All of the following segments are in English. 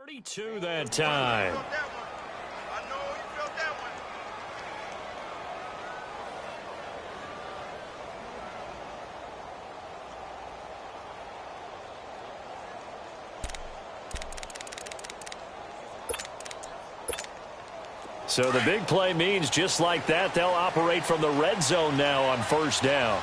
32 that time. So the big play means just like that, they'll operate from the red zone now on first down.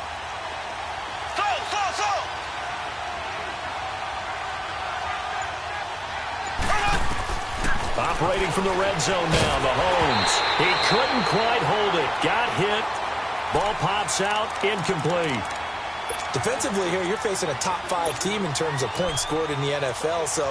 Operating from the red zone now, Mahomes. He couldn't quite hold it. Got hit. Ball pops out, incomplete. Defensively here, you're facing a top 5 team in terms of points scored in the NFL. So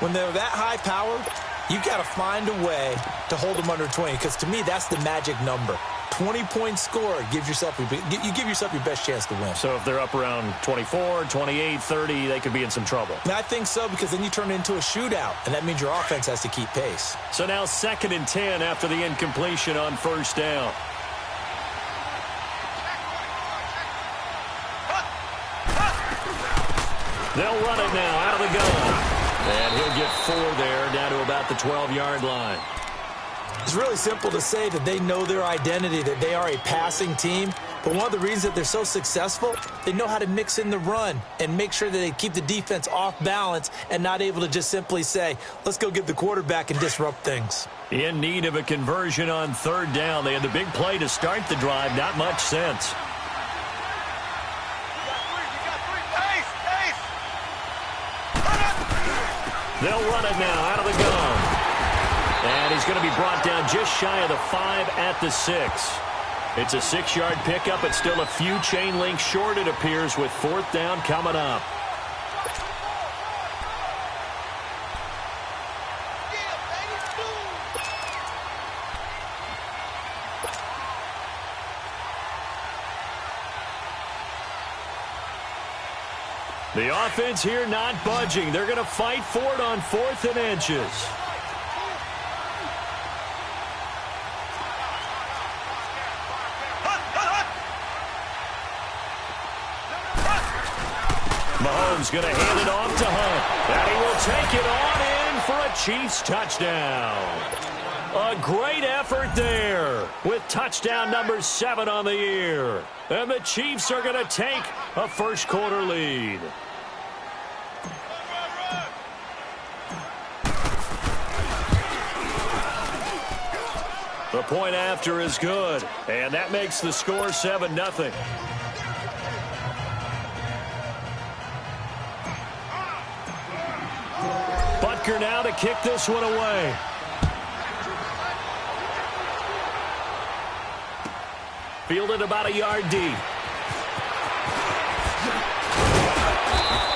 when they're that high powered, you've got to find a way to hold them under 20, because to me, that's the magic number. 20 points scored gives yourself you give yourself your best chance to win. So if they're up around 24, 28, 30, they could be in some trouble. And I think so, because then you turn it into a shootout, and that means your offense has to keep pace. So now 2nd and 10 after the incompletion on first down. They'll run it now out of the gun. And he'll get 4 there, down to about the 12-yard line. It's really simple to say that they know their identity, that they are a passing team. But one of the reasons that they're so successful, they know how to mix in the run and make sure that they keep the defense off balance and not able to just simply say, let's go get the quarterback and disrupt things. In need of a conversion on 3rd down. They had the big play to start the drive. Not much sense. They'll run it now out of the gun. And he's going to be brought down just shy of the 5 at the 6. It's a 6-yard pickup. It's still a few chain links short, it appears, with 4th down coming up. The offense here not budging. They're going to fight for it on 4th and inches. Mahomes going to hand it off to Hunt. And he will take it on in for a Chiefs touchdown. A great effort there with touchdown number 7 on the year. And the Chiefs are going to take a first-quarter lead. The point after is good, and that makes the score 7-0. Butker now to kick this one away. Fielded about a yard deep.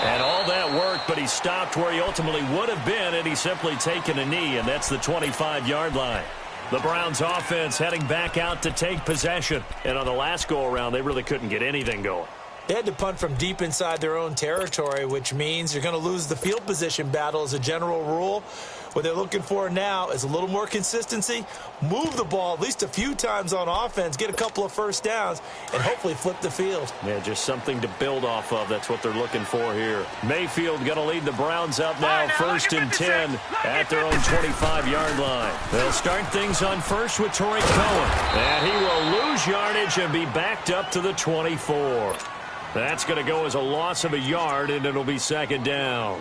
And all that worked, but he stopped where he ultimately would have been, and he's simply taken a knee, and that's the 25-yard line. The Browns offense heading back out to take possession. And on the last go-around, they really couldn't get anything going. They had to punt from deep inside their own territory, which means you're going to lose the field position battle as a general rule. What they're looking for now is a little more consistency, move the ball at least a few times on offense, get a couple of first downs, and hopefully flip the field. Yeah, just something to build off of. That's what they're looking for here. Mayfield going to lead the Browns up now, 1st and 10 at their own 25-yard line. They'll start things on first with Torrey Cohen. And he will lose yardage and be backed up to the 24. That's going to go as a loss of a yard, and it'll be 2nd down.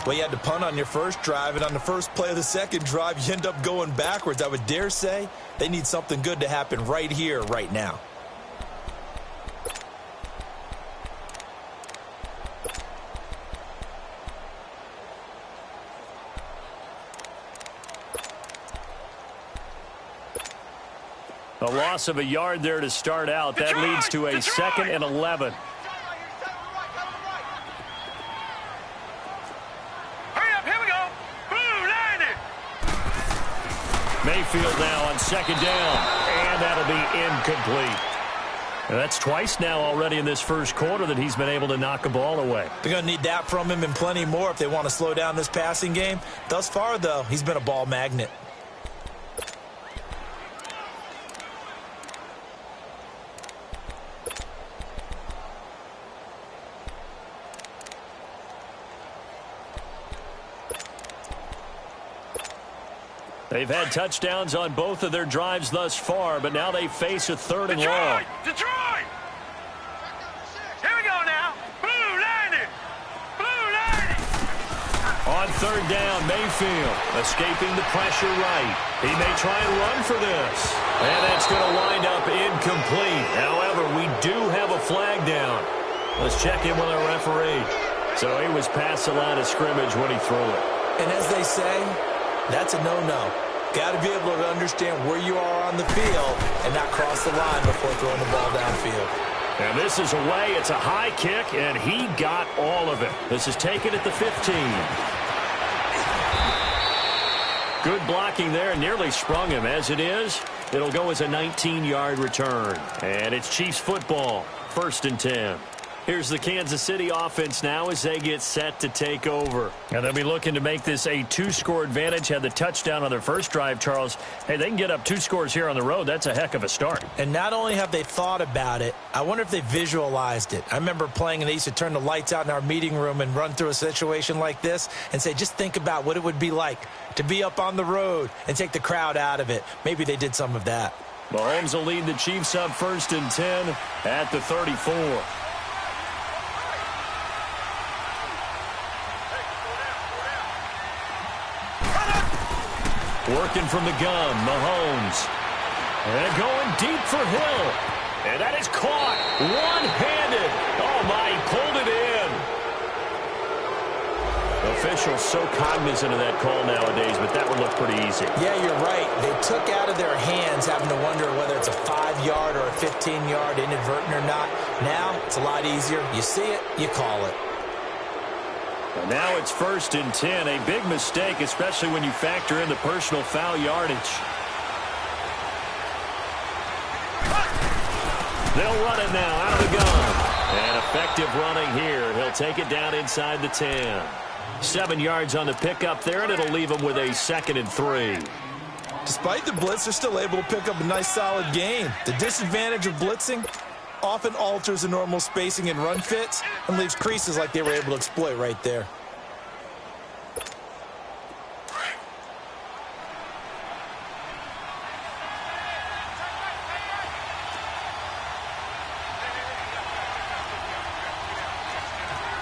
Well, you had to punt on your first drive, and on the first play of the second drive, you end up going backwards. I would dare say they need something good to happen right here, right now. A loss of a yard there to start out. That leads to a 2nd and 11. Mayfield now on 2nd down, and that'll be incomplete. And that's twice now already in this first quarter that he's been able to knock a ball away. They're going to need that from him and plenty more if they want to slow down this passing game. Thus far, though, he's been a ball magnet. They've had touchdowns on both of their drives thus far, but now they face a 3rd and long. Detroit! Here we go now. Blue 90! Blue 90! On 3rd down, Mayfield escaping the pressure right. He may try and run for this. And that's going to wind up incomplete. However, we do have a flag down. Let's check in with our referee. So he was past the line of scrimmage when he threw it. And as they say, that's a no-no. Got to be able to understand where you are on the field and not cross the line before throwing the ball downfield. And this is away. It's a high kick, and he got all of it. This is taken at the 15. Good blocking there, nearly sprung him. As it is, it'll go as a 19-yard return. And it's Chiefs football, 1st and 10. Here's the Kansas City offense now as they get set to take over. And they'll be looking to make this a 2-score advantage. Had the touchdown on their first drive, Charles. Hey, they can get up 2 scores here on the road. That's a heck of a start. And not only have they thought about it, I wonder if they visualized it. I remember playing and they used to turn the lights out in our meeting room and run through a situation like this and say, just think about what it would be like to be up on the road and take the crowd out of it. Maybe they did some of that. Mahomes will lead the Chiefs up 1st and 10 at the 34. Working from the gun, Mahomes. And going deep for Hill. And that is caught. One-handed. Oh, my, he pulled it in. Officials so cognizant of that call nowadays, but that would look pretty easy. Yeah, you're right. They took out of their hands having to wonder whether it's a 5-yard or a 15-yard, inadvertent or not. Now, it's a lot easier. You see it, you call it. And now it's 1st and 10. A big mistake, especially when you factor in the personal foul yardage. They'll run it now out of the gun. And effective running here. He'll take it down inside the 10. 7 yards on the pickup there, and it'll leave him with a 2nd and 3. Despite the blitz, they're still able to pick up a nice, solid gain. The disadvantage of blitzing often alters the normal spacing and run fits and leaves creases like they were able to exploit right there.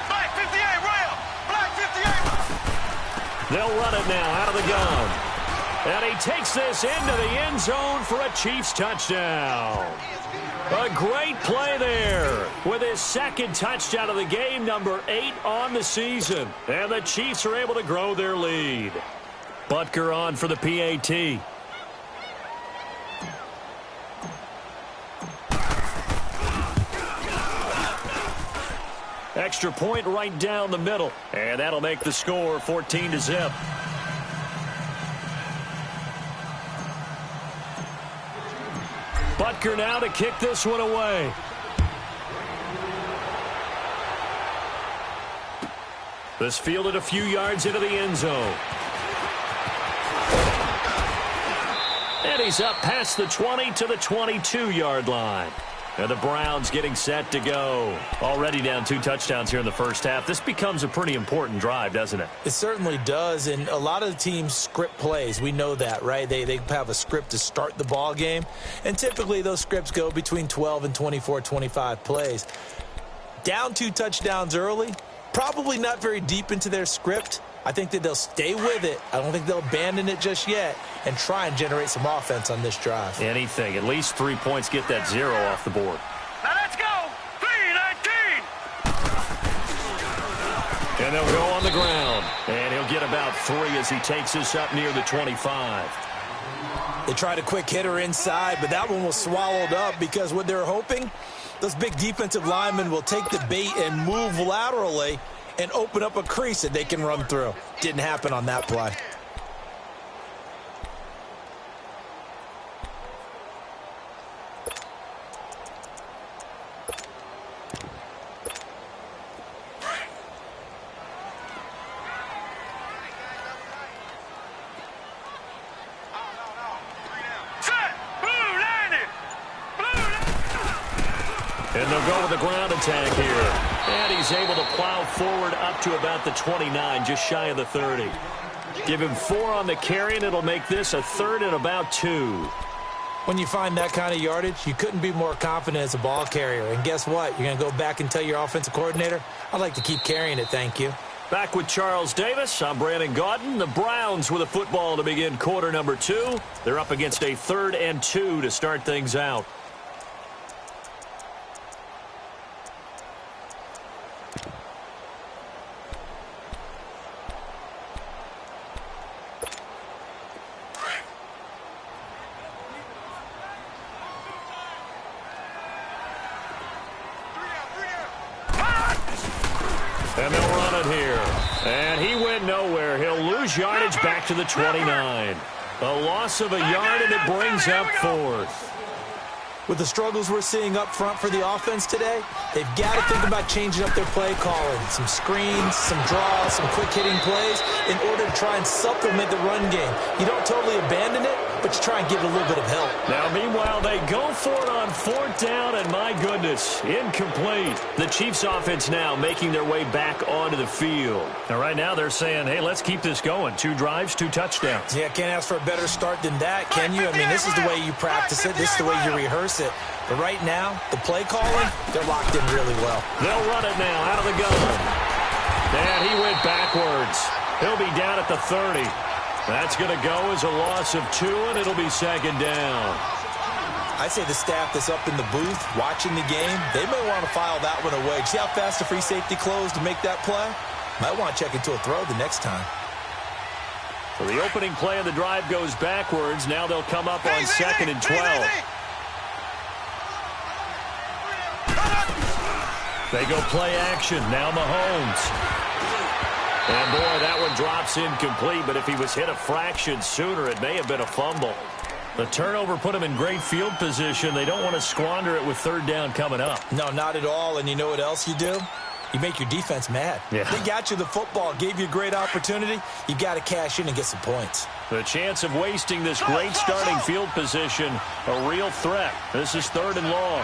Black 58, rail! Black 58! They'll run it now out of the gun. And he takes this into the end zone for a Chiefs touchdown. A great play there with his 2nd touchdown of the game, number 8 on the season. And the Chiefs are able to grow their lead. Butker on for the PAT. Extra point right down the middle. And that'll make the score 14-0. Butker now to kick this one away. This fielded a few yards into the end zone. And he's up past the 20 to the 22-yard line. And the Browns getting set to go. Already down 2 touchdowns here in the first half. This becomes a pretty important drive, doesn't it? It certainly does, and a lot of the teams script plays. We know that, right? They have a script to start the ball game, and typically those scripts go between 12 and 24, 25 plays. Down 2 touchdowns early, probably not very deep into their script. I think that they'll stay with it. I don't think they'll abandon it just yet and try and generate some offense on this drive. Anything. At least 3 points, get that 0 off the board. Now let's go! 3-19! And they'll go on the ground. And he'll get about 3 as he takes this up near the 25. They tried a quick hitter inside, but that one was swallowed up because what they're hoping, those big defensive linemen will take the bait and move laterally and open up a crease that they can run through. Didn't happen on that play. And they'll go with the ground attack here. And he's able to plow forward up to about the 29, just shy of the 30. Give him 4 on the carry, and it'll make this a 3rd and about 2. When you find that kind of yardage, you couldn't be more confident as a ball carrier. And guess what? You're going to go back and tell your offensive coordinator, I'd like to keep carrying it, thank you. Back with Charles Davis, I'm Brandon Gaudin. The Browns with a football to begin quarter number 2. They're up against a 3rd and 2 to start things out. And they'll run it here. And he went nowhere. He'll lose yardage back to the 29. A loss of a yard, and it brings up 4th. With the struggles we're seeing up front for the offense today, they've got to think about changing up their play calling. Some screens, some draws, some quick-hitting plays in order to try and supplement the run game. You don't totally abandon it, but you try and give it a little bit of help. Now, meanwhile, they go for it on 4th down, and my goodness, incomplete. The Chiefs offense now making their way back onto the field. Now, right now, they're saying, hey, let's keep this going. 2 drives, 2 touchdowns. Yeah, can't ask for a better start than that, can you? I mean, this is the way you practice it. This is the way you rehearse it. But right now, the play calling, they're locked in really well. They'll run it now out of the gun. And he went backwards. He'll be down at the 30. That's going to go as a loss of 2, and it'll be 2nd down. I'd say the staff that's up in the booth watching the game, they may want to file that one away. See how fast the free safety closed to make that play? Might want to check into a throw the next time. So the opening play of the drive goes backwards. Now they'll come up on 2nd and 12. They go play action. Now Mahomes. And, boy, that one drops incomplete, but if he was hit a fraction sooner, it may have been a fumble. The turnover put him in great field position. They don't want to squander it with 3rd down coming up. No, not at all. And you know what else you do? You make your defense mad. Yeah. They got you the football, gave you a great opportunity. You got to cash in and get some points. The chance of wasting this great starting field position, a real threat. This is 3rd and long.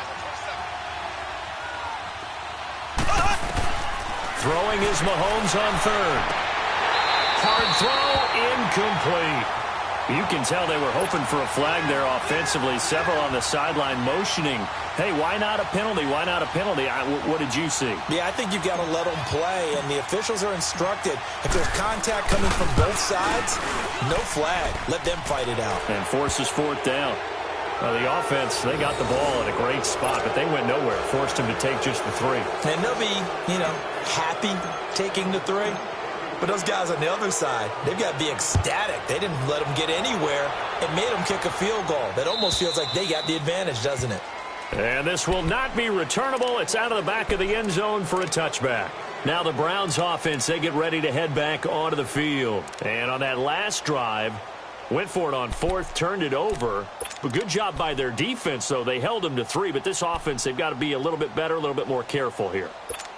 Throwing is Mahomes on 3rd. Hard throw, incomplete. You can tell they were hoping for a flag there offensively. Several on the sideline motioning. Hey, why not a penalty? Why not a penalty? What did you see? Yeah, I think you've got to let them play, and the officials are instructed. If there's contact coming from both sides, no flag. Let them fight it out. And forces 4th down. The offense, they got the ball at a great spot, but they went nowhere. Forced him to take just the 3. And they'll be, happy taking the 3. But those guys on the other side, they've got to be ecstatic. They didn't let them get anywhere. It made them kick a field goal. That almost feels like they got the advantage, doesn't it? And this will not be returnable. It's out of the back of the end zone for a touchback. Now the Browns offense, they get ready to head back onto the field. And on that last drive, went for it on 4th, turned it over. But good job by their defense, though. They held them to 3, but this offense, they've got to be a little bit better, a little bit more careful here.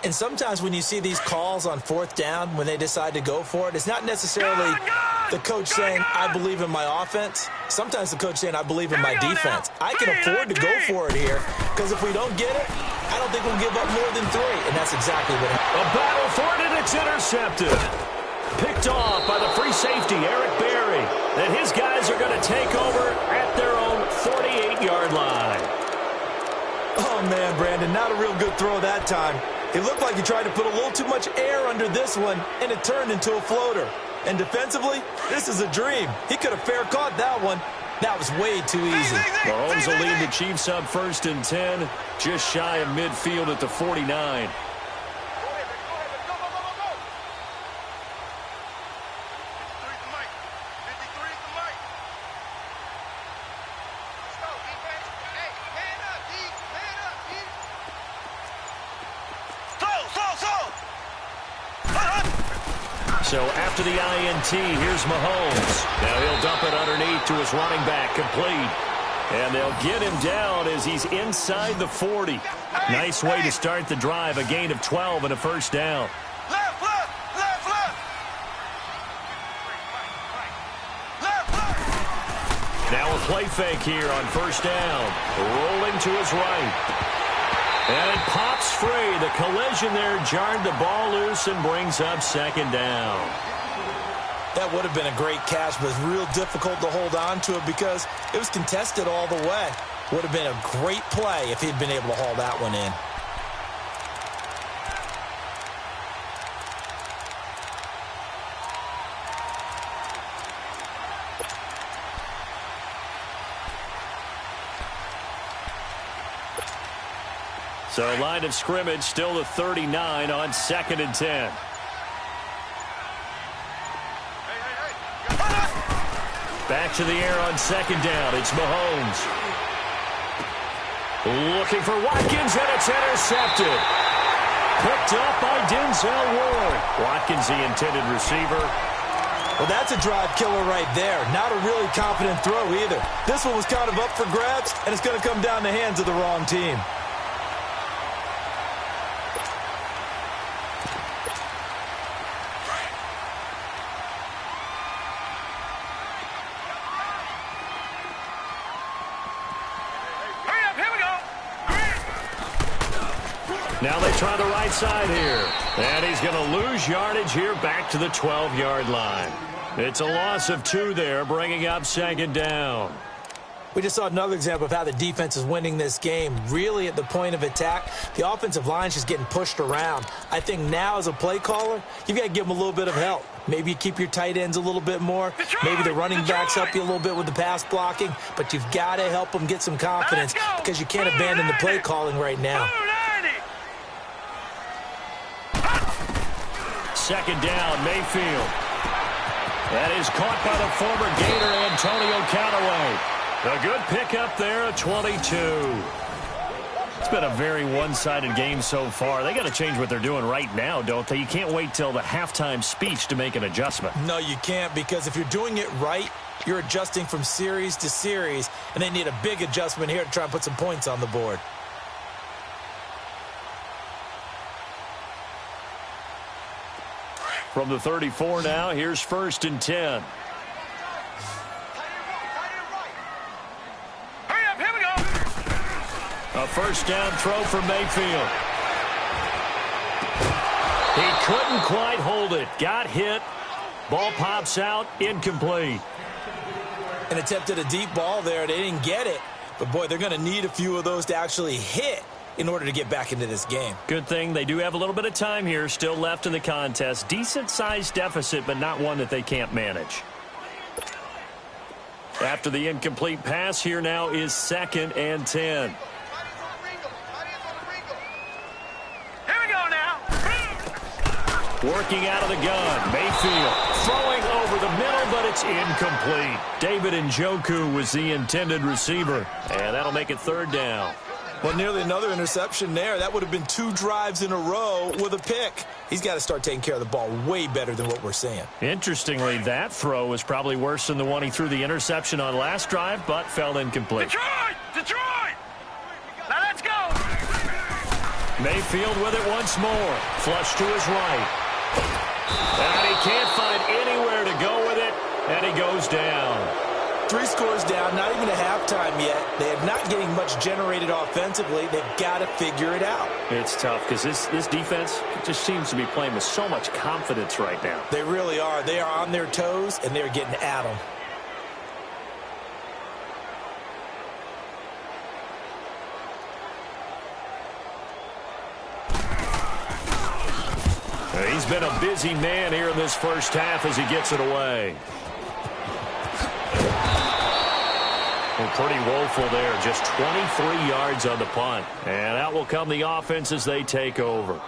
And sometimes when you see these calls on 4th down, when they decide to go for it, it's not necessarily the coach saying, I believe in my offense. Sometimes the coach saying, I believe in my defense. I can afford to go for it here, because if we don't get it, I don't think we'll give up more than 3. And that's exactly what happened. A battle for it, and it's intercepted. Picked off by the free safety, Eric Berry. And his guys are going to take over at their own 48-yard line. Oh, man, Brandon, not a real good throw that time. It looked like he tried to put a little too much air under this one, and it turned into a floater. And defensively, this is a dream. He could have fair caught that one. That was way too easy. Mahomes will lead the Chiefs up 1st and 10, just shy of midfield at the 49. So after the INT, here's Mahomes. Now he'll dump it underneath to his running back, complete. And they'll get him down as he's inside the 40. Nice way to start the drive, a gain of 12 and a 1st down. Left, left, left, left. Left, left. Now a play fake here on 1st down. Rolling to his right. And it pops free. The collision there jarred the ball loose and brings up 2nd down. That would have been a great catch, but it's real difficult to hold on to it because it was contested all the way. Would have been a great play if he'd been able to haul that one in. So line of scrimmage still the 39 on 2nd and 10. Back to the air on 2nd down. It's Mahomes. Looking for Watkins, and it's intercepted. Picked up by Denzel Ward. Watkins, the intended receiver. Well, that's a drive killer right there. Not a really confident throw either. This one was kind of up for grabs, and it's going to come down the hands of the wrong team. Now they try the right side here. And he's going to lose yardage here back to the 12-yard line. It's a loss of 2 there, bringing up 2nd down. We just saw another example of how the defense is winning this game. Really at the point of attack, the offensive line is just getting pushed around. I think now as a play caller, you've got to give them a little bit of help. Maybe you keep your tight ends a little bit more. Maybe the running backs help you a little bit with the pass blocking. But you've got to help them get some confidence because you can't abandon the play calling right now. 2nd down, Mayfield. That is caught by the former Gator, Antonio Callaway. A good pickup there at 22. It's been a very one-sided game so far. They got to change what they're doing right now, don't they? You can't wait till the halftime speech to make an adjustment. No, you can't, because if you're doing it right, you're adjusting from series to series, and they need a big adjustment here to try and put some points on the board. From the 34 now, here's 1st and 10. Hurry up, here we go. A 1st down throw for Mayfield. He couldn't quite hold it. Got hit. Ball pops out. Incomplete. An attempt at a deep ball there. They didn't get it. But, boy, they're going to need a few of those to actually hit in order to get back into this game. Good thing they do have a little bit of time here still left in the contest. Decent-sized deficit, but not one that they can't manage. After the incomplete pass, here now is 2nd and 10. Here we go now. Working out of the gun. Mayfield throwing over the middle, but it's incomplete. David Njoku was the intended receiver, and that'll make it 3rd down. Well, nearly another interception there. That would have been 2 drives in a row with a pick. He's got to start taking care of the ball way better than what we're seeing. Interestingly, that throw was probably worse than the one he threw the interception on last drive, but fell incomplete. Detroit! Detroit! Now let's go! Mayfield with it once more. Flush to his right. And he can't find anywhere to go with it, and he goes down. 3 scores down, not even a halftime yet. They are not getting much generated offensively. They've got to figure it out. It's tough because this defense just seems to be playing with so much confidence right now. They really are. They are on their toes, and they're getting at them. He's been a busy man here in this first half as he gets it away. Well, pretty woeful there. Just 23 yards on the punt. And out will come the offense as they take over.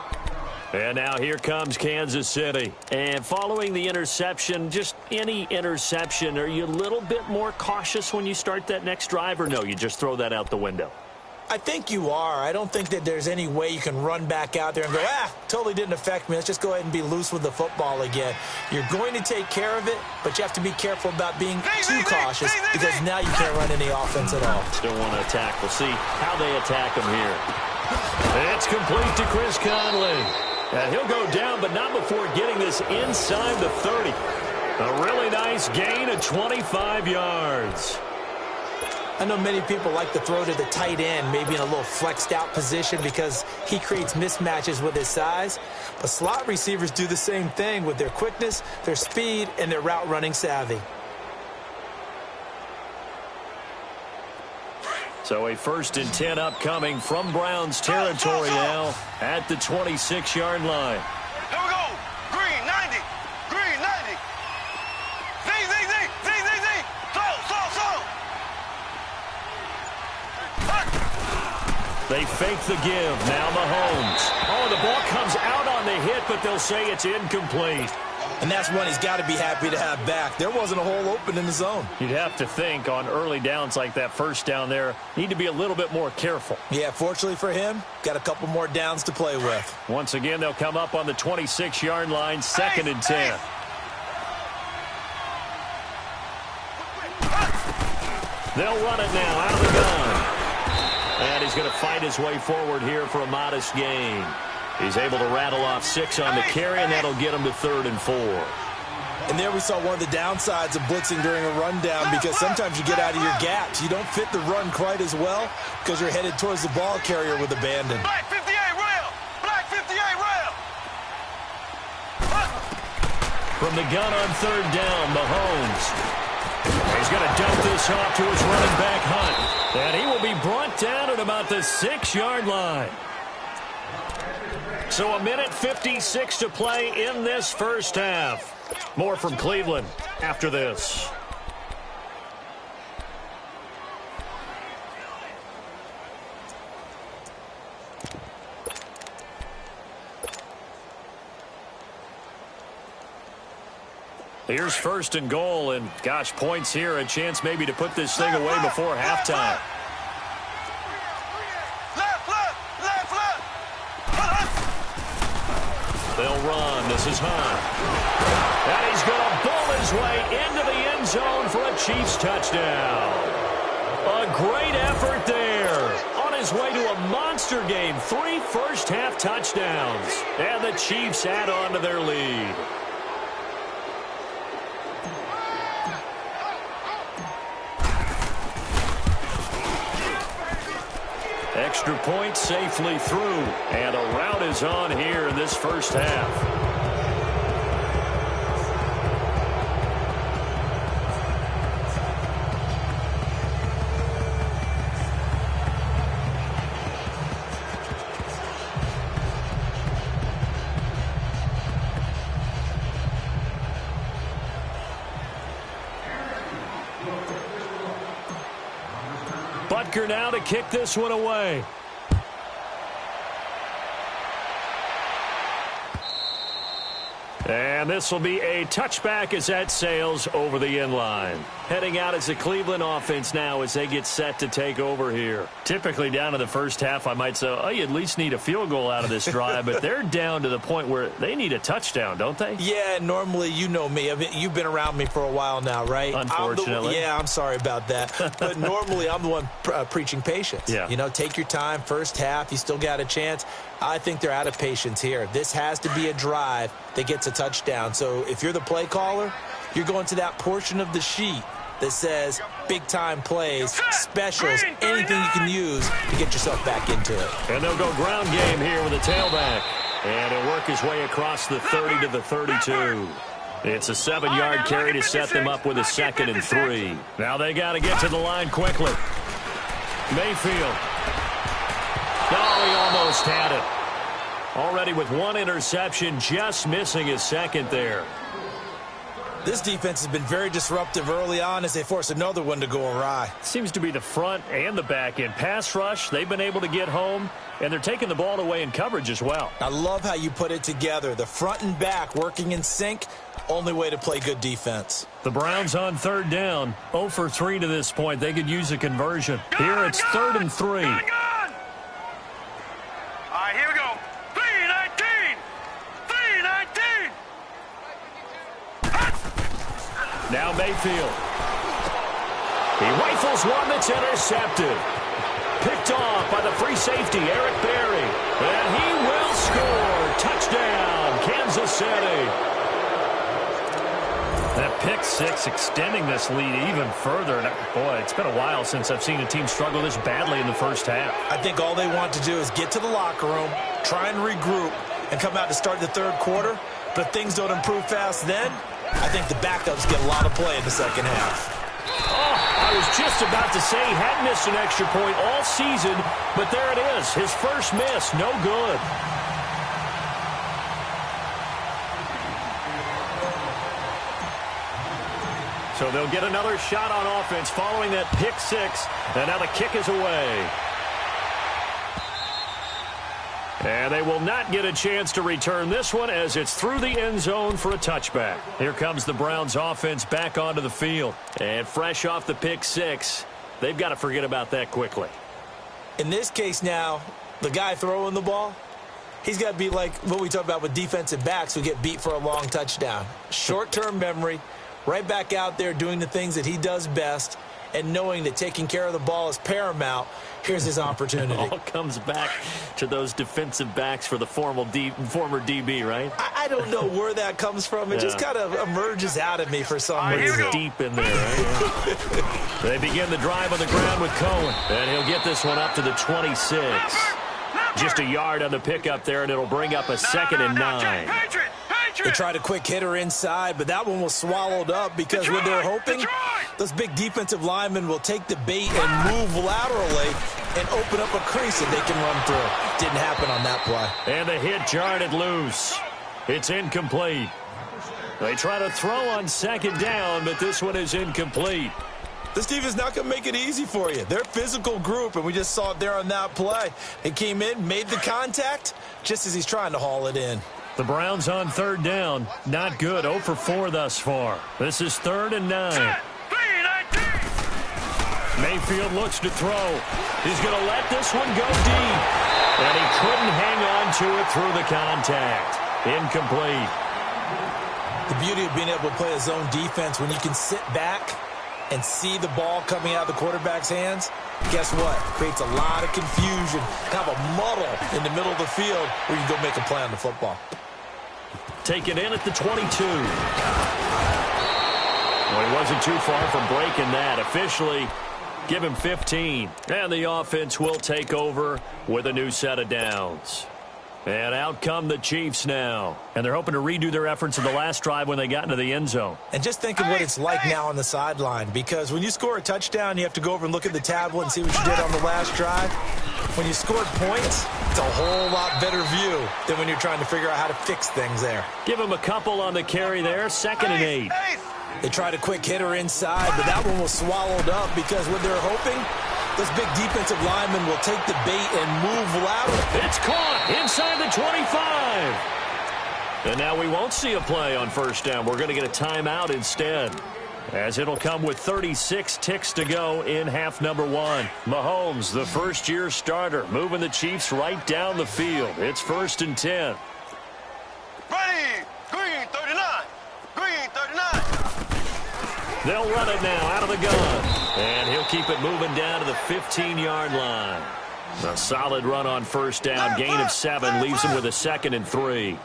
And now here comes Kansas City. And following the interception, just any interception, are you a little bit more cautious when you start that next drive, or no, you just throw that out the window? I think you are. I don't think that there's any way you can run back out there and go, totally didn't affect me. Let's just go ahead and be loose with the football again. You're going to take care of it, but you have to be careful about being too cautious because now you can't run any offense at all. Still want to attack. We'll see how they attack him here. It's complete to Chris Conley. And he'll go down, but not before getting this inside the 30. A really nice gain of 25 yards. I know many people like to throw to the tight end, maybe in a little flexed out position because he creates mismatches with his size. But slot receivers do the same thing with their quickness, their speed, and their route running savvy. So a 1st and 10 upcoming from Browns territory now at the 26-yard line. Here we go. Green 90. Green 90. Z. So. They fake the give. Now Mahomes. Oh, the ball comes out on the hit, but they'll say it's incomplete. And that's one he's got to be happy to have back. There wasn't a hole open in the zone. You'd have to think on early downs like that first down there, need to be a little bit more careful. Yeah, fortunately for him, got a couple more downs to play with. Once again, they'll come up on the 26-yard line, 2nd and 10. They'll run it now out of the gun. And he's going to fight his way forward here for a modest gain. He's able to rattle off 6 on the carry, and that'll get him to 3rd and 4. And there we saw one of the downsides of blitzing during a rundown because sometimes you get out of your gaps. You don't fit the run quite as well because you're headed towards the ball carrier with abandon. Black 58 rail. Black 58 rail. From the gun on 3rd down, Mahomes. He's going to dump this off to his running back, Hunt. And he will be brought down at about the 6-yard line. So 1:56 to play in this first half. More from Cleveland after this. Here's 1st and goal, and gosh, points here, a chance maybe to put this thing away before halftime. They'll run. This is Hunt. And he's going to bull his way into the end zone for a Chiefs touchdown. A great effort there. On his way to a monster game. 3 first-half touchdowns. And the Chiefs add on to their lead. Extra point safely through. And a rout is on here in this first half. Butker now to kick this one away. And this will be a touchback as that sails over the end line. Heading out as the Cleveland offense now as they get set to take over here. Typically down to the first half, I might say, oh, you at least need a field goal out of this drive, but they're down to the point where they need a touchdown, don't they? Yeah, normally, you know me. I mean, you've been around me for a while now, right? Unfortunately. I'm sorry about that. But normally, I'm the one preaching patience. Yeah. You know, take your time, first half, you still got a chance. I think they're out of patience here. This has to be a drive that gets a touchdown. So if you're the play caller, you're going to that portion of the sheet that says big-time plays, specials, anything you can use to get yourself back into it. And they'll go ground game here with a tailback. And he'll work his way across the 30 to the 32. It's a 7-yard carry to set them up with a 2nd and 3. Now they got to get to the line quickly. Mayfield. Oh, he almost had it. Already with 1 interception, just missing his 2nd there. This defense has been very disruptive early on as they force another one to go awry. Seems to be the front and the back end. Pass rush, they've been able to get home, and they're taking the ball away in coverage as well. I love how you put it together. The front and back working in sync, only way to play good defense. The Browns on 3rd down, 0 for 3 to this point. They could use a conversion. Here it's 3rd and 3. All right, here we go. 3-19. 3-19. Now Mayfield. He rifles one that's intercepted. Picked off by the free safety, Eric Berry. And he will score. Touchdown, Kansas City. That pick six, extending this lead even further. And boy, it's been a while since I've seen a team struggle this badly in the first half. I think all they want to do is get to the locker room, try and regroup, and come out to start the third quarter. But if things don't improve fast then, I think the backups get a lot of play in the second half. Oh, I was just about to say he hadn't missed an extra point all season, but there it is. His first miss, no good. So they'll get another shot on offense following that pick six, and now the kick is away. And they will not get a chance to return this one as it's through the end zone for a touchback. Here comes the Browns offense back onto the field. And fresh off the pick six, they've got to forget about that quickly. In this case now, the guy throwing the ball, he's got to be like what we talk about with defensive backs who get beat for a long touchdown. Short-term memory, right back out there doing the things that he does best, and knowing that taking care of the ball is paramount. Here's his opportunity. It all comes back to those defensive backs for the former DB, right? I don't know where that comes from. It just kind of emerges out of me for some reason. It's deep in there, right? They begin the drive on the ground with Cohen, and he'll get this one up to the 26. Just a yard on the pickup there, and it'll bring up a 2nd and 9. They tried a quick hitter inside, but that one was swallowed up because when they're hoping, those big defensive linemen will take the bait and move laterally and open up a crease that they can run through. Didn't happen on that play. And the hit jarred it loose. It's incomplete. They try to throw on 2nd down, but this one is incomplete. This team is not going to make it easy for you. They're a physical group, and we just saw it there on that play. They came in, made the contact, just as he's trying to haul it in. The Browns on 3rd down. Not good. 0 for 4 thus far. This is 3rd and 9. Mayfield looks to throw. He's going to let this one go deep. And he couldn't hang on to it through the contact. Incomplete. The beauty of being able to play a zone defense when you can sit back and see the ball coming out of the quarterback's hands, guess what? Creates a lot of confusion, kind of a muddle in the middle of the field where you go make a play on the football. Take it in at the 22. Well, he wasn't too far from breaking that. Officially, give him 15. And the offense will take over with a new set of downs. And out come the Chiefs now. And they're hoping to redo their efforts in the last drive when they got into the end zone. And just think of what it's like now on the sideline, because when you score a touchdown, you have to go over and look at the tablet and see what you did on the last drive. When you scored points, it's a whole lot better view than when you're trying to figure out how to fix things there. Give him a couple on the carry there. 2nd and 8. They tried a quick hitter inside, but that one was swallowed up because when they're hoping, those big defensive linemen will take the bait and move laterally. It's caught inside the 25. And now we won't see a play on 1st down. We're going to get a timeout instead, as it'll come with 36 ticks to go in half number 1. Mahomes, the first-year starter, moving the Chiefs right down the field. It's 1st and 10. Ready, green 39, green 39. They'll run it now out of the gun. And he'll keep it moving down to the 15-yard line. A solid run on 1st down. Gain of 7 leaves him with a 2nd and 3.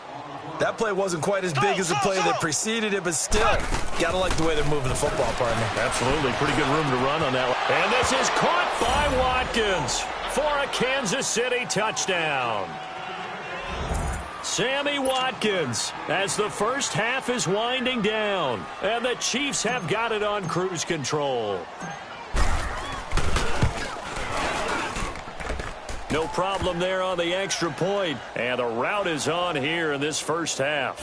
That play wasn't quite as big as the play that preceded it, but still, got to like the way they're moving the football, partner. Absolutely. Pretty good room to run on that one. And this is caught by Watkins for a Kansas City touchdown. Sammy Watkins, as the first half is winding down, and the Chiefs have got it on cruise control. No problem there on the extra point, and the route is on here in this first half.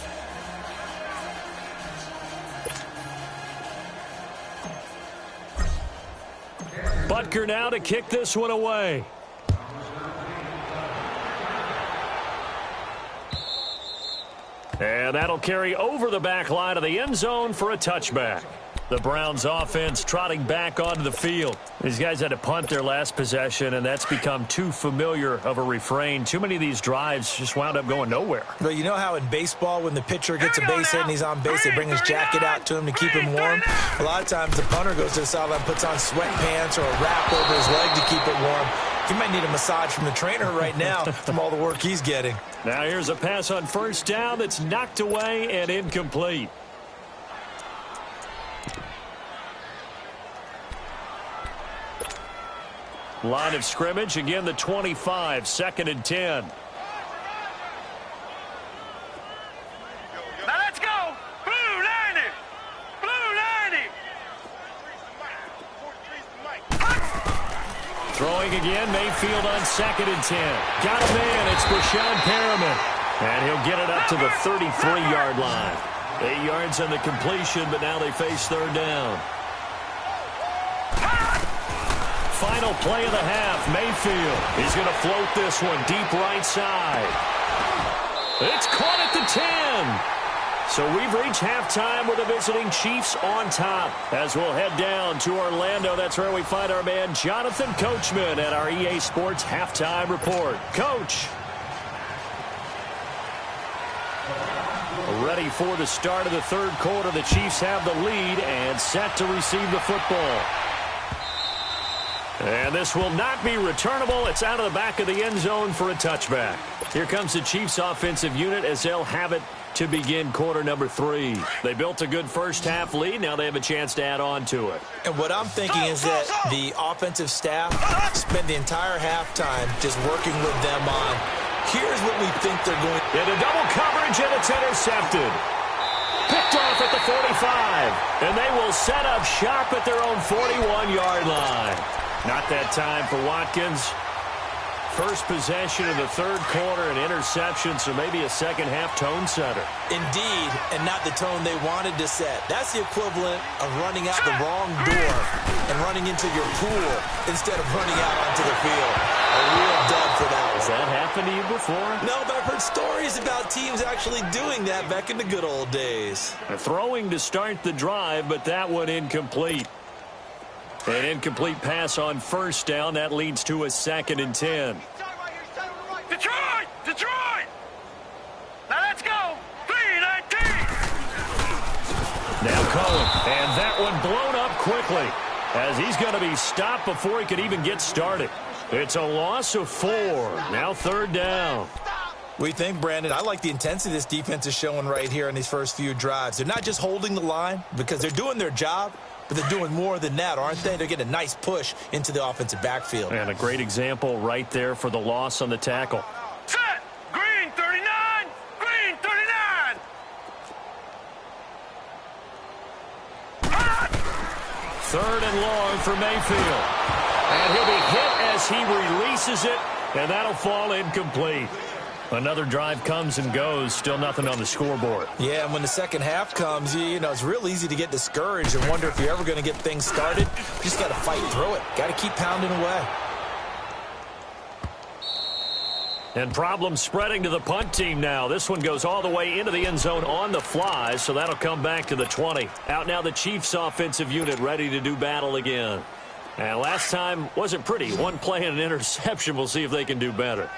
Butker now to kick this one away. And that'll carry over the back line of the end zone for a touchback. The Browns offense trotting back onto the field. These guys had to punt their last possession, and that's become too familiar of a refrain. Too many of these drives just wound up going nowhere. But you know how in baseball, when the pitcher gets a base hit and he's on base, they bring his jacket out to him to keep him warm? A lot of times the punter goes to the sideline, puts on sweatpants or a wrap over his leg to keep it warm. He might need a massage from the trainer right now from all the work he's getting. Now here's a pass on 1st down that's knocked away and incomplete. Line of scrimmage, again the 25, 2nd and 10. Now let's go. Blue 90. Blue 90. Throwing again, Mayfield on 2nd and 10. Got a man, it's Brashon Perriman. And he'll get it up to the 33-yard line. 8 yards on the completion, but now they face 3rd down. Final play of the half, Mayfield. He's going to float this one deep right side. It's caught at the 10. So we've reached halftime with the visiting Chiefs on top. As we'll head down to Orlando, that's where we find our man Jonathan Coachman at our EA Sports Halftime Report. Coach. Ready for the start of the 3rd quarter. The Chiefs have the lead and set to receive the football. And this will not be returnable. It's out of the back of the end zone for a touchback. Here comes the Chiefs offensive unit as they'll have it to begin quarter number 3. They built a good first half lead. Now they have a chance to add on to it. And what I'm thinking is that the offensive staff spent the entire halftime just working with them on, here's what we think they're going to do. Into double coverage, and it's intercepted. Picked off at the 45. And they will set up shop at their own 41-yard line. Not that time for Watkins. First possession of the 3rd quarter, an interception, so maybe a second-half tone setter. Indeed, and not the tone they wanted to set. That's the equivalent of running out the wrong door and running into your pool instead of running out onto the field. A real dud for that one. Has that happened to you before? No, but I've heard stories about teams actually doing that back in the good old days. Throwing to start the drive, but that one incomplete. An incomplete pass on 1st down. That leads to a 2nd and 10. Detroit! Detroit! Now let's go! 3-19! Now Cohen. And that one blown up quickly as he's going to be stopped before he could even get started. It's a loss of 4. Now 3rd down. We think, Brandon, I like the intensity this defense is showing right here in these first few drives. They're not just holding the line because they're doing their job, but they're doing more than that, aren't they? They're getting a nice push into the offensive backfield. And a great example right there for the loss on the tackle. Set! Green 39! Green 39! 3rd and long for Mayfield. And he'll be hit as he releases it, and that'll fall incomplete. Another drive comes and goes, still nothing on the scoreboard. Yeah, and when the second half comes, you know, it's real easy to get discouraged and wonder if you're ever going to get things started. You just got to fight through it. Got to keep pounding away. And problems spreading to the punt team now. This one goes all the way into the end zone on the fly, so that'll come back to the 20. Out now the Chiefs offensive unit ready to do battle again. And last time wasn't pretty. One play and an interception. We'll see if they can do better.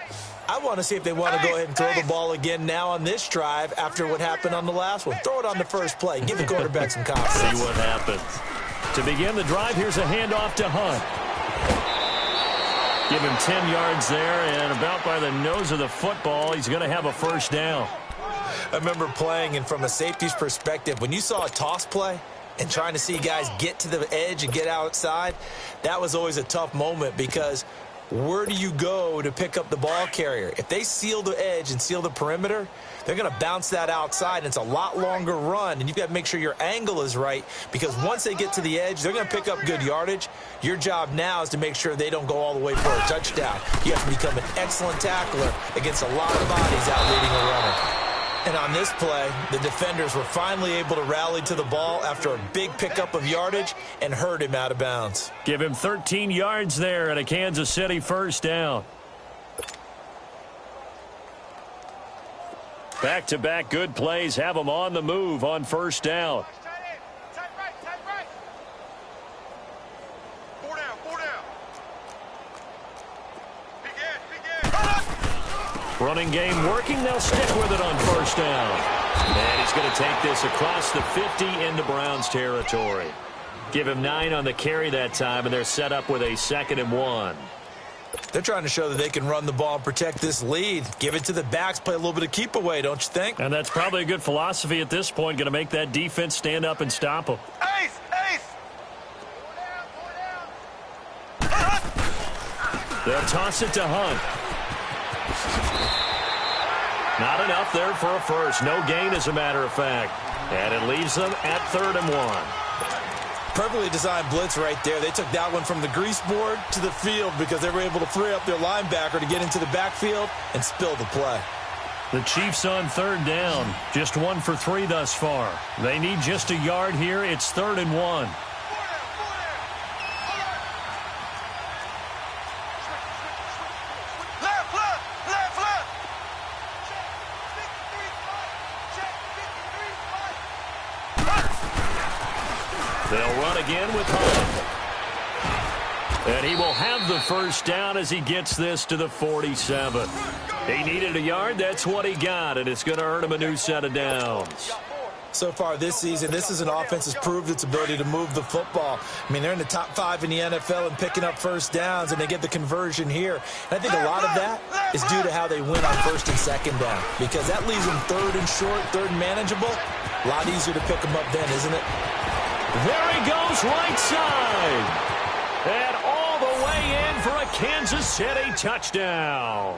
I want to see if they want to go ahead and throw the ball again now on this drive after what happened on the last one. Throw it on the first play. Give the quarterback some confidence. See what happens. To begin the drive, here's a handoff to Hunt. Give him 10 yards there, and about by the nose of the football, he's going to have a 1st down. I remember playing, and from a safety's perspective, when you saw a toss play and trying to see guys get to the edge and get outside, that was always a tough moment because where do you go to pick up the ball carrier? If they seal the edge and seal the perimeter, they're going to bounce that outside, and it's a lot longer run, and you've got to make sure your angle is right because once they get to the edge, they're going to pick up good yardage. Your job now is to make sure they don't go all the way for a touchdown. You have to become an excellent tackler against a lot of bodies out leading a runner. And on this play, the defenders were finally able to rally to the ball after a big pickup of yardage and hurt him out of bounds. Give him 13 yards there and a Kansas City 1st down. Back-to-back good plays have them on the move on 1st down. Running game working. They'll stick with it on 1st down. And he's going to take this across the 50 into Browns territory. Give him 9 on the carry that time, and they're set up with a 2nd and 1. They're trying to show that they can run the ball and protect this lead. Give it to the backs, play a little bit of keep away, don't you think? And that's probably a good philosophy at this point, going to make that defense stand up and stop them. Ace! Ace! They'll toss it to Hunt. Not enough there for a first. No gain, as a matter of fact. And it leaves them at 3rd and 1. Perfectly designed blitz right there. They took that one from the grease board to the field because they were able to free up their linebacker to get into the backfield and spill the play. The Chiefs on 3rd down. Just 1 for 3 thus far. They need just a yard here. It's 3rd and 1. They'll run again with Hunt. And he will have the first down as he gets this to the 47. He needed a yard. That's what he got, and it's going to earn him a new set of downs. So far this season, this is an offense that's proved its ability to move the football. I mean, they're in the top 5 in the NFL and picking up first downs, and they get the conversion here. And I think a lot of that is due to how they win on 1st and 2nd down, because that leaves them 3rd and short, 3rd and manageable. A lot easier to pick them up then, isn't it? There he goes, right side. And all the way in for a Kansas City touchdown.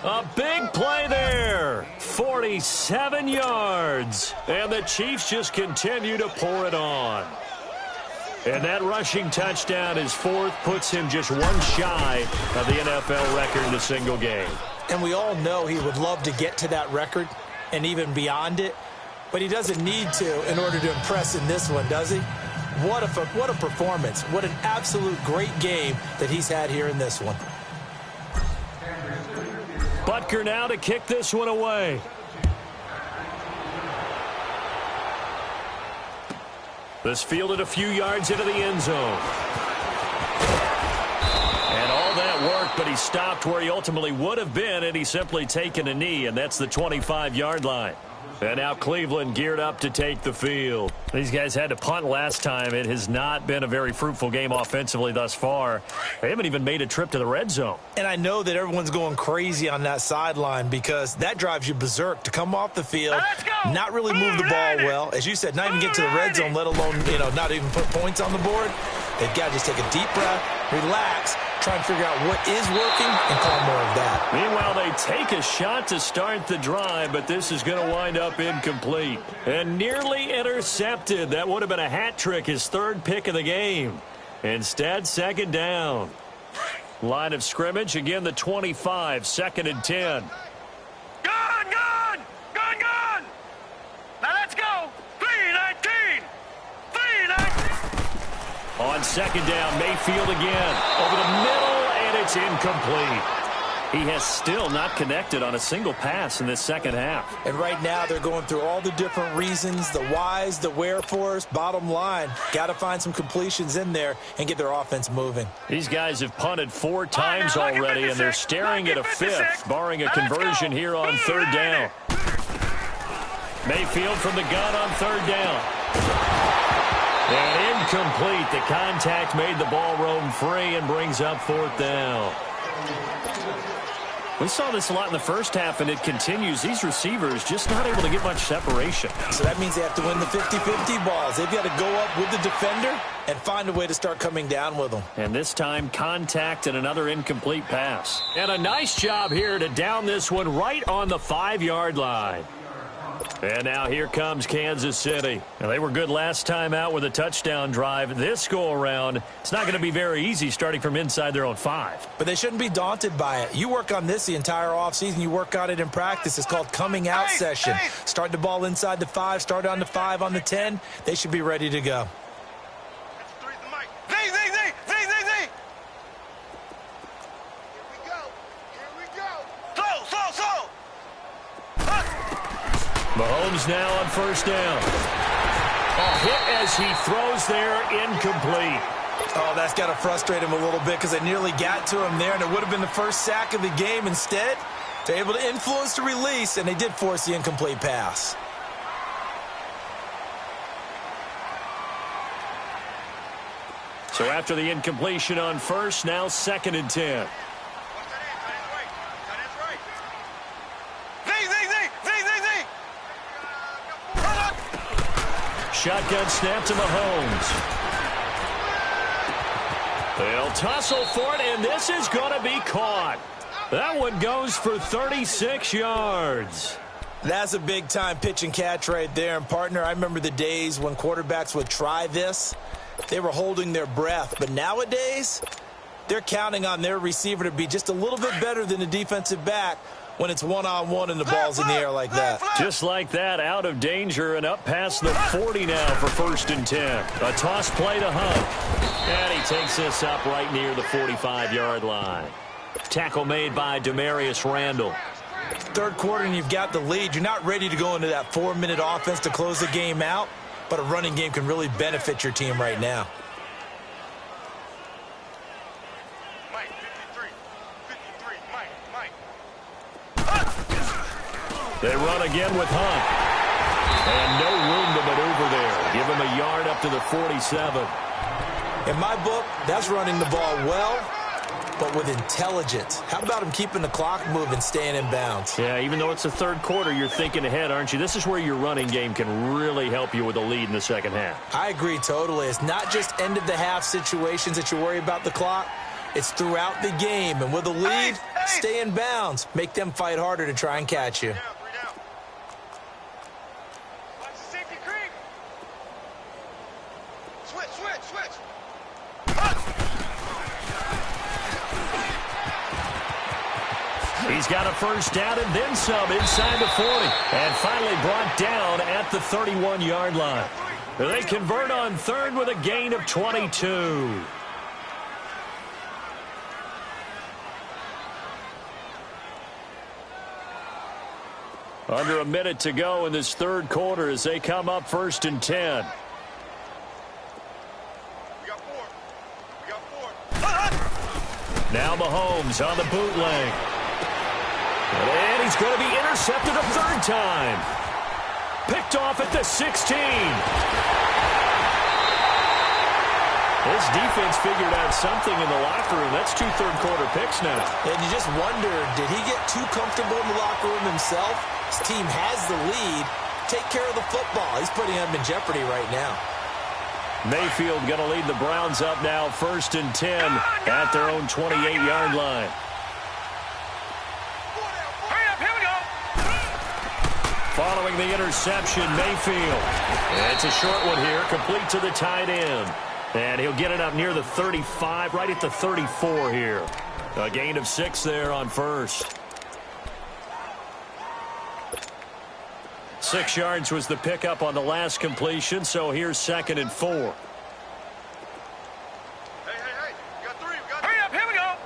A big play there. 47 yards. And the Chiefs just continue to pour it on. And that rushing touchdown is 4th, puts him just 1 shy of the NFL record in a single game. And we all know he would love to get to that record and even beyond it. But he doesn't need to in order to impress in this one, does he? What a performance. What an absolute great game that he's had here in this one. Butker now to kick this one away. This fielded a few yards into the end zone. And all that worked, but he stopped where he ultimately would have been, and he's simply taken a knee, and that's the 25-yard line. And now Cleveland geared up to take the field. These guys had to punt last time. It has not been a very fruitful game offensively thus far. They haven't even made a trip to the red zone. And I know that everyone's going crazy on that sideline because that drives you berserk to come off the field, not really move the ball well. As you said, not even get to the red zone, let alone, not even put points on the board. They've got to just take a deep breath, relax, try and figure out what is working and call more of that. Meanwhile, they take a shot to start the drive, but this is going to wind up incomplete. And nearly intercepted. That would have been a hat trick, his 3rd pick of the game. Instead, 2nd down. Line of scrimmage, again the 25, 2nd and 10. Gone! Now let's go! 3-19! 3-19! On 2nd down, Mayfield again. Over the middle, and it's incomplete. He has still not connected on a single pass in this second half. And right now they're going through all the different reasons, the whys, the wherefores. Bottom line, got to find some completions in there and get their offense moving. These guys have punted 4 times already, and they're staring at a 5th, barring a conversion here on 3rd down. Mayfield from the gun on 3rd down. And incomplete. The contact made the ball roam free and brings up 4th down. We saw this a lot in the first half, and it continues. These receivers just not able to get much separation. So that means they have to win the 50-50 balls. They've got to go up with the defender and find a way to start coming down with them. And this time, contact and another incomplete pass. And a nice job here to down this one right on the 5-yard line. And now here comes Kansas City. Now, they were good last time out with a touchdown drive. This go-around, it's not going to be very easy starting from inside their own 5. But they shouldn't be daunted by it. You work on this the entire offseason. You work on it in practice. It's called coming out session. Start the ball inside the 5, start on the 5, on the 10. They should be ready to go. Mahomes now on 1st down. A hit as he throws there, incomplete. Oh, that's got to frustrate him a little bit because they nearly got to him there, and it would have been the first sack of the game. Instead, they're able to influence the release, and they did force the incomplete pass. So after the incompletion on 1st, now 2nd and 10. Shotgun snap to Mahomes. They'll tussle for it, and this is going to be caught. That one goes for 36 yards. That's a big-time pitch and catch right there. And, partner, I remember the days when quarterbacks would try this. They were holding their breath. But nowadays, they're counting on their receiver to be just a little bit better than the defensive back when it's one-on-one and the ball's in the air like that. Just like that, out of danger and up past the 40 now for 1st and 10. A toss play to Hunt. And he takes this up right near the 45-yard line. Tackle made by Demarius Randall. Third quarter and you've got the lead. You're not ready to go into that 4-minute offense to close the game out, but a running game can really benefit your team right now. Mike, 53, Mike. They run again with Hunt. And no room to maneuver there. Give him a yard up to the 47. In my book, that's running the ball well, but with intelligence. How about him keeping the clock moving, staying in bounds? Yeah, even though it's the third quarter, you're thinking ahead, aren't you? This is where your running game can really help you with a lead in the second half. I agree totally. It's not just end-of-the-half situations that you worry about the clock. It's throughout the game. And with a lead, stay in bounds. Make them fight harder to try and catch you. Switch. He's got a first down and then some inside the 40. And finally brought down at the 31-yard line. They convert on third with a gain of 22. Under a minute to go in this third quarter as they come up 1st and 10. We got four. Now Mahomes on the bootleg. And he's going to be intercepted a third time. Picked off at the 16. This defense figured out something in the locker room. That's 2 third-quarter picks now. And you just wonder, did he get too comfortable in the locker room himself? His team has the lead. Take care of the football. He's putting them in jeopardy right now. Mayfield going to lead the Browns up now 1st and 10 at their own 28-yard line. Following the interception, Mayfield. It's a short one here, complete to the tight end. And he'll get it up near the 35, right at the 34 here. A gain of 6 there on first. 6 yards was the pickup on the last completion, so here's 2nd and 4. Hey, we got 3. Hurry up, here we go.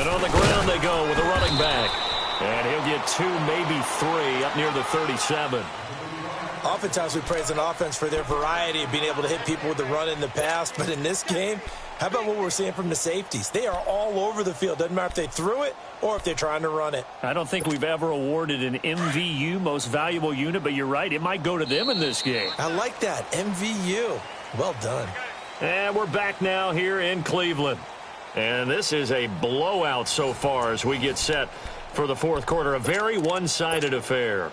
And on the ground they go with a running back. And he'll get 2, maybe 3, up near the 37. Oftentimes we praise an offense for their variety of being able to hit people with the run in the past. But in this game, how about what we're seeing from the safeties? They are all over the field. Doesn't matter if they threw it or if they're trying to run it. I don't think we've ever awarded an MVU, most valuable unit, but you're right. It might go to them in this game. I like that. MVU. Well done. And we're back now here in Cleveland. And this is a blowout so far as we get set for the fourth quarter. A very one-sided affair.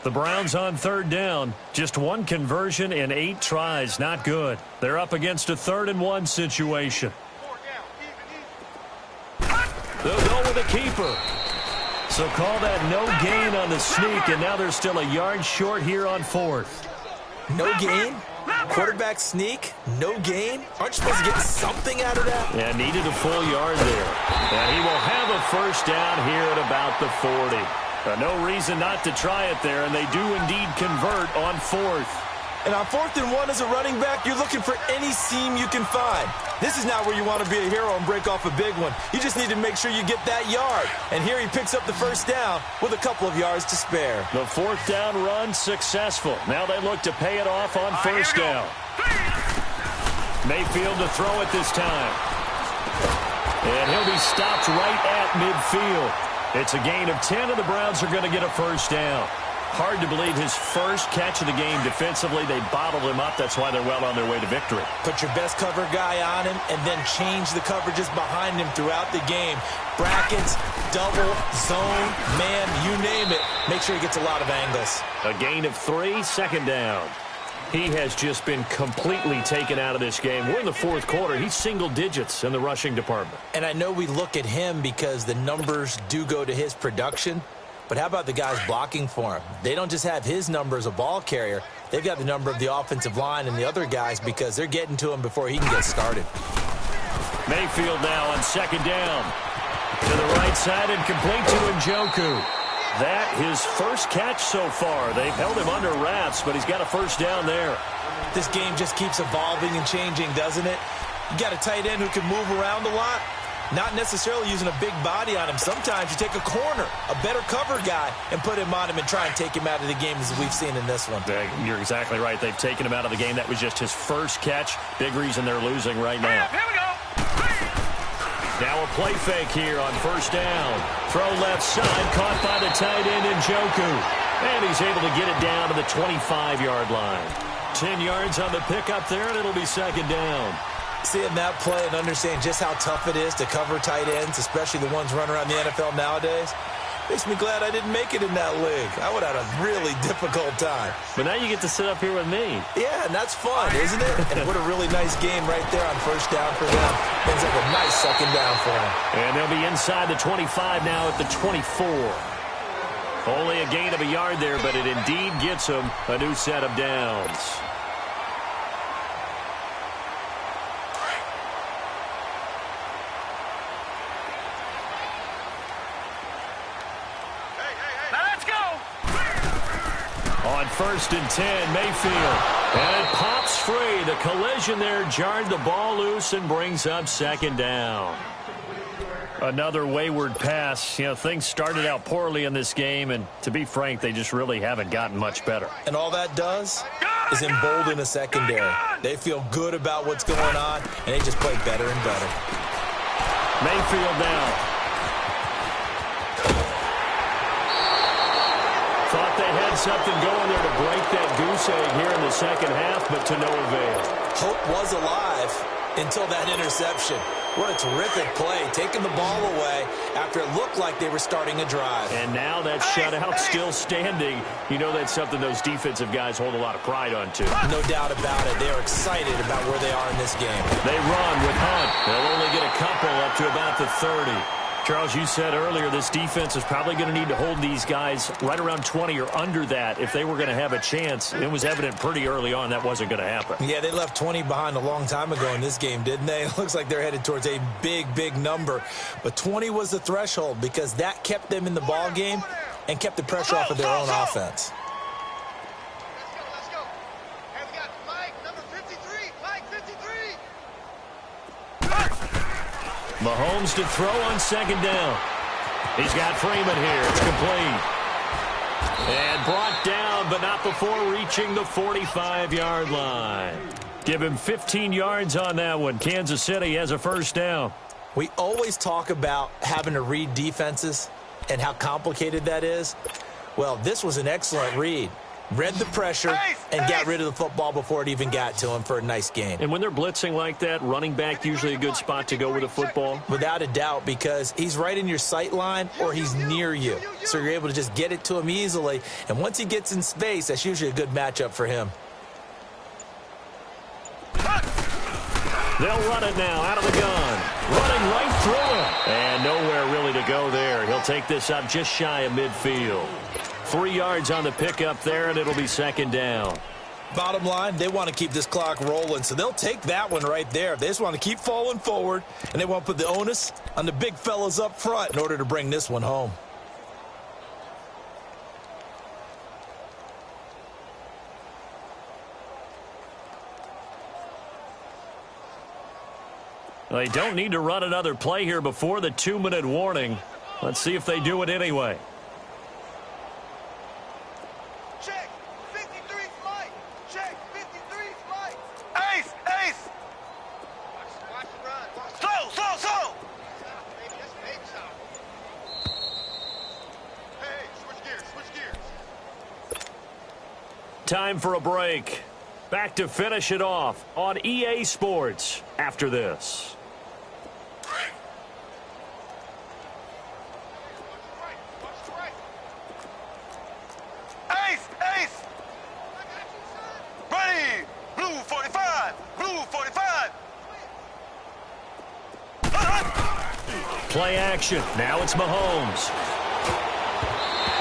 The Browns on third down. Just 1 conversion in 8 tries. Not good. They're up against a 3rd and 1 situation. They'll go with a keeper. So call that no gain on the sneak, and now they're still a yard short here on 4th. No gain? Quarterback sneak? No gain? Aren't you supposed to get something out of that? Yeah, needed a full yard there. And he will have a first down here at about the 40. No reason not to try it there, and they do indeed convert on 4th. And on 4th and 1 as a running back, you're looking for any seam you can find. This is not where you want to be a hero and break off a big one. You just need to make sure you get that yard. And here he picks up the first down with a couple of yards to spare. The 4th down run successful. Now they look to pay it off on first down. Mayfield to throw it this time. And he'll be stopped right at midfield. It's a gain of 10, and the Browns are going to get a first down. Hard to believe his first catch of the game defensively. They bottled him up. That's why they're well on their way to victory. Put your best cover guy on him and then change the coverages behind him throughout the game. Brackets, double, zone, man, you name it. Make sure he gets a lot of angles. A gain of 3, 2nd down. He has just been completely taken out of this game. We're in the fourth quarter. He's single digits in the rushing department. And I know we look at him because the numbers do go to his production, but how about the guys blocking for him? They don't just have his number as a ball carrier. They've got the number of the offensive line and the other guys because they're getting to him before he can get started. Mayfield now on second down. To the right side and complete to Njoku. That his first catch so far. They've held him under wraps, but he's got a first down there. This game just keeps evolving and changing, doesn't it? You got a tight end who can move around a lot, not necessarily using a big body on him. Sometimes you take a corner, a better cover guy, and put him on him and try and take him out of the game as we've seen in this one. You're exactly right. They've taken him out of the game. That was just his first catch. Big reason they're losing right now. Here we go. Now a play fake here on first down. Throw left side, caught by the tight end Njoku. And he's able to get it down to the 25-yard line. 10 yards on the pickup there, and it'll be second down. Seeing that play and understanding just how tough it is to cover tight ends, especially the ones running around the NFL nowadays, makes me glad I didn't make it in that league. I would have had a really difficult time. But now you get to sit up here with me. Yeah, and that's fun, isn't it? And what a really nice game right there on first down for them. Things like a nice second down for them. And they'll be inside the 25 now at the 24. Only a gain of a yard there, but it indeed gets them a new set of downs. On first and 10, Mayfield. And it pops free. The collision there jarred the ball loose and brings up second down. Another wayward pass. You know, things started out poorly in this game, and to be frank, they just really haven't gotten much better. And all that does is embolden a secondary. They feel good about what's going on, and they just play better and better. Mayfield now. Thought they had something going there to break that goose egg here in the second half, but to no avail. Hope was alive until that interception. What a terrific play, taking the ball away after it looked like they were starting a drive. And now that shutout still standing. You know that's something those defensive guys hold a lot of pride on, too. No doubt about it. They are excited about where they are in this game. They run with Hunt. They'll only get a couple up to about the 30. Charles, you said earlier this defense is probably going to need to hold these guys right around 20 or under that if they were going to have a chance. It was evident pretty early on that wasn't going to happen. Yeah, they left 20 behind a long time ago in this game, didn't they? It looks like they're headed towards a big, big number. But 20 was the threshold because that kept them in the ball game and kept the pressure off of their own offense. Let's go. And we got Mike, number 53. Mike, 53. Mahomes to throw on second down. He's got Freeman here. It's complete. And brought down, but not before reaching the 45-yard line. Give him 15 yards on that one. Kansas City has a first down. We always talk about having to read defenses and how complicated that is. Well, this was an excellent read. Read the pressure and got rid of the football before it even got to him for a nice gain. And when they're blitzing like that, running back usually a good spot to go with a football? Without a doubt, because he's right in your sight line or he's near you. So you're able to just get it to him easily. And once he gets in space, that's usually a good matchup for him. They'll run it now out of the gun. Running right through it. And nowhere really to go there. He'll take this up just shy of midfield. 3 yards on the pickup there, and it'll be second down. Bottom line, they want to keep this clock rolling, so they'll take that one right there. They just want to keep falling forward, and they want to put the onus on the big fellas up front in order to bring this one home. They don't need to run another play here before the 2-minute warning. Let's see if they do it anyway. Check. 53's Mike. Check. 53's Mike. Ace. Ace. Watch the run. Slow. Hey, switch gears. Time for a break. Back to finish it off on EA Sports after this. Ace. Ready. Play action. Now it's Mahomes.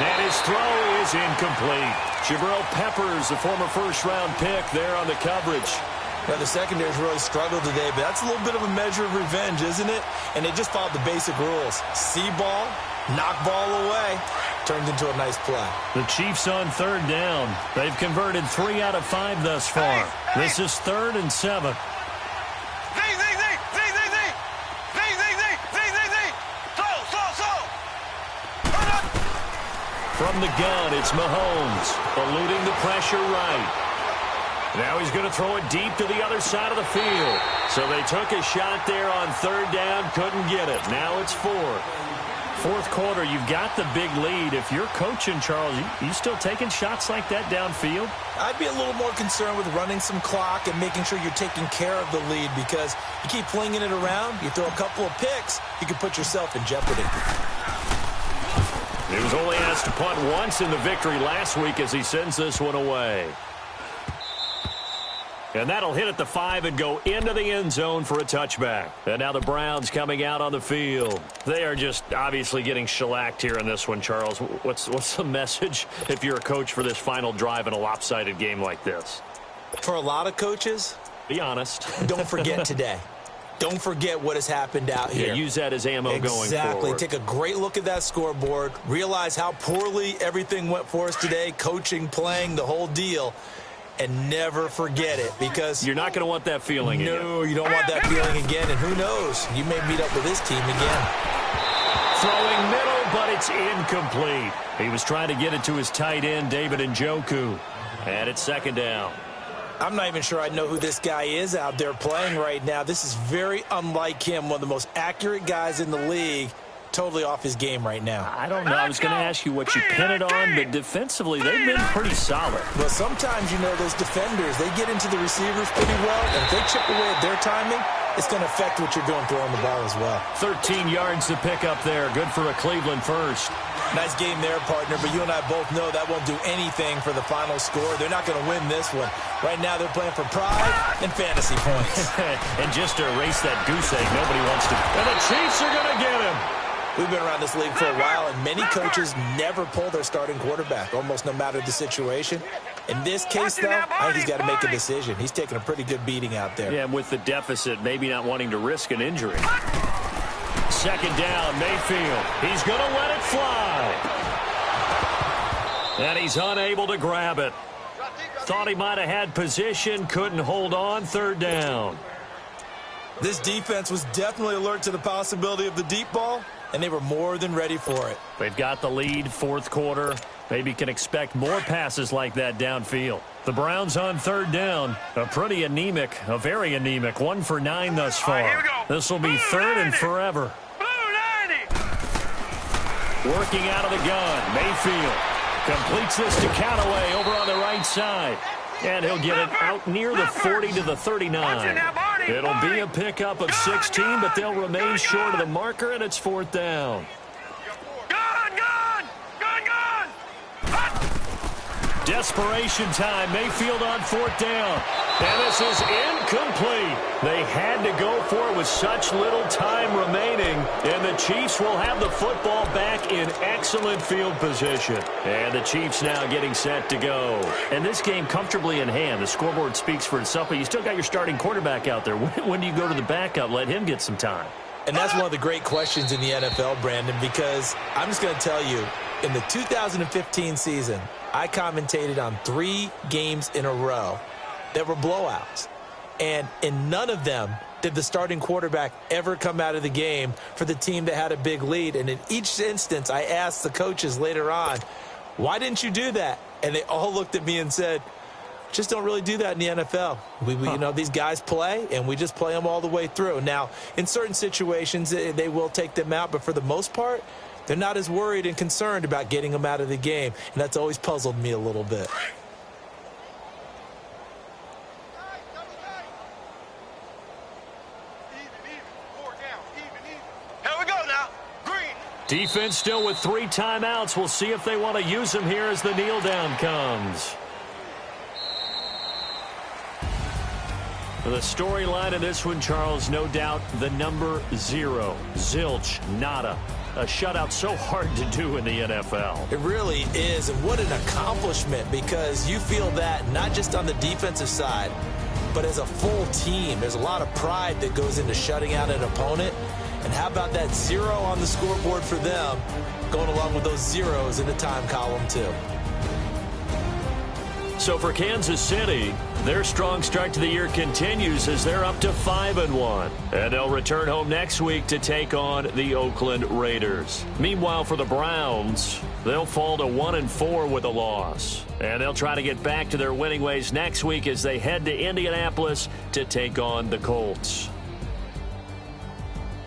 And his throw is incomplete. Jabril Peppers, a former first-round pick, there on the coverage. Now, the secondary's really struggled today, but that's a little bit of a measure of revenge, isn't it? And they just followed the basic rules. See ball, knock ball away. Turned into a nice play. The Chiefs on third down. They've converted 3 out of 5 thus far. This is 3rd and 7. From the gun, it's Mahomes, eluding the pressure right. Now he's going to throw it deep to the other side of the field. So they took a shot there on third down, couldn't get it. Now it's 4th. Fourth quarter, you've got the big lead. If you're coaching, Charles, you still taking shots like that downfield? I'd be a little more concerned with running some clock and making sure you're taking care of the lead, because you keep flinging it around, you throw a couple of picks, you can put yourself in jeopardy. He was only asked to punt once in the victory last week as he sends this one away. And that'll hit at the 5 and go into the end zone for a touchback. And now the Browns coming out on the field. They are just obviously getting shellacked here in this one, Charles. What's the message if you're a coach for this final drive in a lopsided game like this? For a lot of coaches, be honest. Don't forget today. Don't forget what has happened out here. Yeah, use that as ammo going forward. Exactly. Take a great look at that scoreboard. Realize how poorly everything went for us today. Coaching, playing, the whole deal. And never forget it, because you're not going to want that feeling again. No, you don't want that feeling again. And who knows? You may meet up with this team again. Throwing middle, but it's incomplete. He was trying to get it to his tight end, David Njoku. And it's 2nd down. I'm not even sure I know who this guy is out there playing right now. This is very unlike him, one of the most accurate guys in the league. Totally off his game right now. I don't know. I was going to ask you what you pin it on, but defensively, they've been pretty solid. Well, sometimes, you know, those defenders, they get into the receivers pretty well, and if they chip away at their timing, it's going to affect what you're doing throwing the ball as well. 13 yards to pick up there. Good for a Cleveland first. Nice game there, partner, but you and I both know that won't do anything for the final score. They're not going to win this one. Right now, they're playing for pride and fantasy points. And just to erase that goose egg, nobody wants to. And the Chiefs are going to get him. We've been around this league for a while, and many coaches never pull their starting quarterback, almost no matter the situation. In this case, though, I think he's got to make a decision. He's taking a pretty good beating out there. Yeah, and with the deficit, maybe not wanting to risk an injury. 2nd down, Mayfield. He's going to let it fly. And he's unable to grab it. Thought he might have had position, couldn't hold on. 3rd down. This defense was definitely alert to the possibility of the deep ball, and they were more than ready for it. They've got the lead, 4th quarter. Maybe can expect more passes like that downfield. The Browns on 3rd down. A very anemic 1 for 9 thus far. This will be 3rd and forever. Working out of the gun, Mayfield completes this to Callaway over on the right side. And he'll get it out near the 40 to the 39. It'll be a pickup of 16, but they'll remain short of the marker, and it's 4th down. Desperation time. Mayfield on 4th down. And this is incomplete. They had to go for it with such little time remaining. And the Chiefs will have the football back in excellent field position. And the Chiefs now getting set to go. And this game comfortably in hand. The scoreboard speaks for itself, but you still got your starting quarterback out there. When do you go to the backup? Let him get some time. And that's one of the great questions in the NFL, Brandon, because I'm just going to tell you, in the 2015 season, I commentated on 3 games in a row that were blowouts. And in none of them did the starting quarterback ever come out of the game for the team that had a big lead. And in each instance, I asked the coaches later on, why didn't you do that? And they all looked at me and said, just don't really do that in the NFL. You know, these guys play, and we just play them all the way through. Now, in certain situations, they will take them out, but for the most part, they're not as worried and concerned about getting them out of the game, and that's always puzzled me a little bit. Here we go now. Green. Defense still with 3 timeouts. We'll see if they want to use them here as the kneel down comes. The storyline of this one, Charles, no doubt the number 0. Zilch, nada. A shutout so hard to do in the NFL. It really is, and what an accomplishment, because you feel that not just on the defensive side, but as a full team. There's a lot of pride that goes into shutting out an opponent. And how about that 0 on the scoreboard for them, going along with those zeros in the time column too. So for Kansas City, their strong start to the year continues as they're up to 5-1. And they'll return home next week to take on the Oakland Raiders. Meanwhile, for the Browns, they'll fall to 1-4 with a loss. And they'll try to get back to their winning ways next week as they head to Indianapolis to take on the Colts.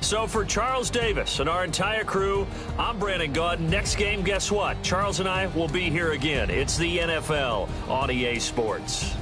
So for Charles Davis and our entire crew, I'm Brandon Gaudin. Next game, guess what? Charles and I will be here again. It's the NFL on EA Sports.